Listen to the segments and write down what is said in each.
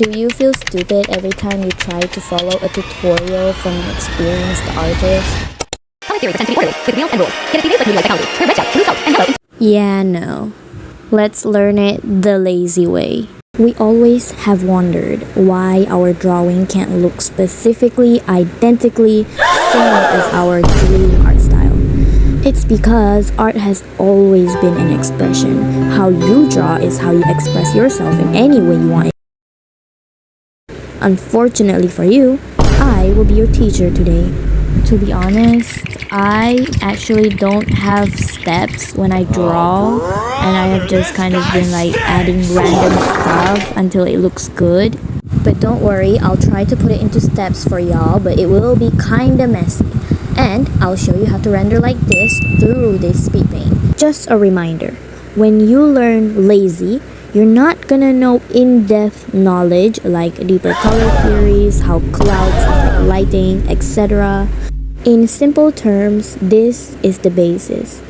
Do you feel stupid every time you try to follow a tutorial from an experienced artist? Color theory presented to be orderly, with wheels and rules. Get a few days like movie psychology. Turn red shell, blue salt, and yellow. Yeah, no. Let's learn it the lazy way. We always have wondered why our drawing can't look specifically identically same as our dream art style. It's because art has always been an expression. How you draw is how you express yourself in any way you want. Unfortunately for you, I will be your teacher today. To be honest, I actually don't have steps when I draw, and I have just kind of been like adding random stuff until it looks good. But don't worry, I'll try to put it into steps for y'all, but it will be kinda messy. And I'll show you how to render like this through this Speedpaint. Just a reminder, when you learn lazy, you're not gonna know in-depth knowledge like deeper color theories, how clouds affect lighting, etc. In simple terms, this is the basis.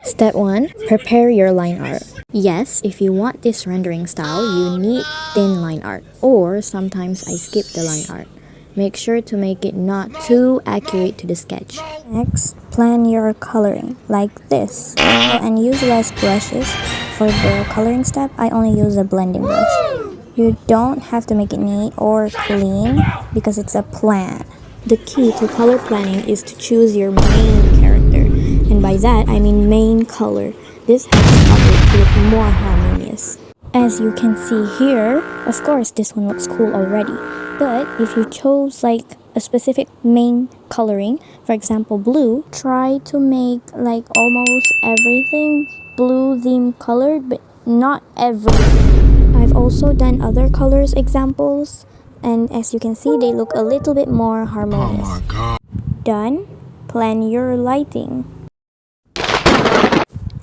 Step 1. Prepare your line art. Yes, if you want this rendering style, you need thin line art, or sometimes I skip the line art. Make sure to make it not too accurate to the sketch. Next, plan your coloring like this. And use less brushes. For the coloring step, I only use a blending brush. You don't have to make it neat or clean because it's a plan. The key to color planning is to choose your main character, and by that I mean main color. This helps color to look more harmonious. As you can see here, of course this one looks cool already, but if you chose like a specific main coloring, for example blue, try to make like almost everything blue theme colored, but not everything. I've also done other colors examples, and as you can see, they look a little bit more harmonious. Oh my God. Done? Plan your lighting.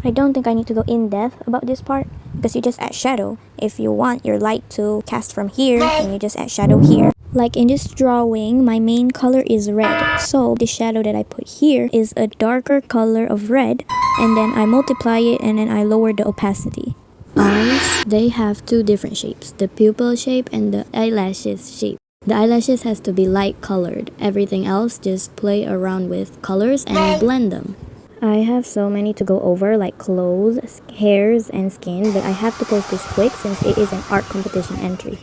I don't think I need to go in depth about this part because you just add shadow. If you want your light to cast from here, then you just add shadow here. Like in this drawing, my main color is red, so the shadow that I put here is a darker color of red, and then I multiply it and then I lower the opacity. Eyes, they have two different shapes, the pupil shape and the eyelashes shape. The eyelashes has to be light colored. Everything else just play around with colors and blend them. I have so many to go over like clothes, hairs, and skin, but I have to post this quick since it is an art competition entry.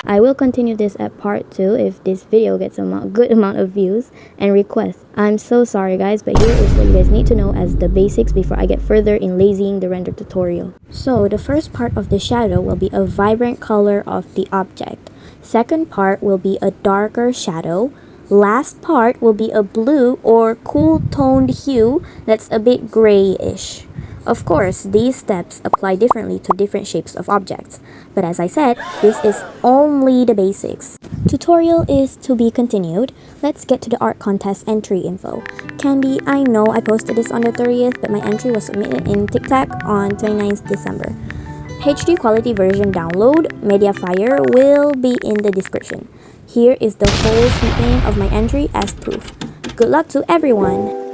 I will continue this at part 2 if this video gets a good amount of views and requests. I'm so sorry guys, but here is what you guys need to know as the basics before I get further in lazying the render tutorial. So the first part of the shadow will be a vibrant color of the object. Second part will be a darker shadow. Last part will be a blue or cool toned hue that's a bit grayish. Of course, these steps apply differently to different shapes of objects, but as I said, this is only the basics. Tutorial is to be continued. Let's get to the art contest entry info. Candy, I know I posted this on the 30th, but my entry was submitted in TikTok on 29th December. HD quality version download, media file will be in the description. Here is the whole Speedpaint of my entry as proof. Good luck to everyone!